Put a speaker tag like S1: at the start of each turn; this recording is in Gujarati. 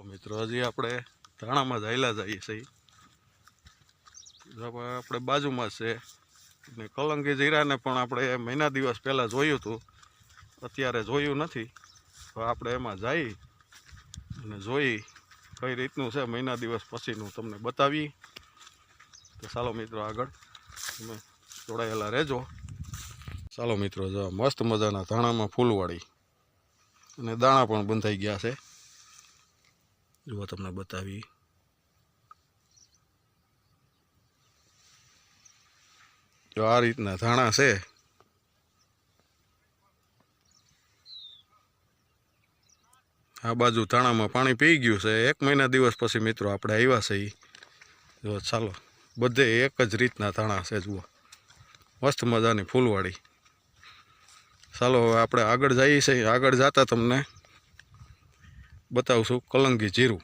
S1: મિત્રો હજી આપણે ધાણામાં જ હાલ્યા જઈએ છીએ. આપણે બાજુમાં છે ને કલંગી જીરાને પણ આપણે મહિના દિવસ પહેલાં જોયું હતું, અત્યારે જોયું નથી. તો આપણે એમાં જઈ અને જોઈ કઈ રીતનું છે મહિના દિવસ પછીનું તમને બતાવી. તો ચાલો મિત્રો આગળ તમે જોડાયેલા રહેજો. ચાલો મિત્રો, જો મસ્ત મજાના ધાણામાં ફૂલવાળી અને દાણા પણ બંધાઈ ગયા છે. જો તમને બતાવી. જો આ રીતના ધાણા છે. આ બાજુ ધાણામાં પાણી પી ગયું છે. 1 મહિના દિવસ પછી મિત્રો આપણે આવ્યા છે. જો ચાલો, બધે એક જ રીતના ધાણા છે. જુઓ મસ્ત મજાની ફૂલવાળી. ચાલો હવે આપણે આગળ જઈએ છીએ. આગળ જતા તમને બતાવશું કલંગી જીરું.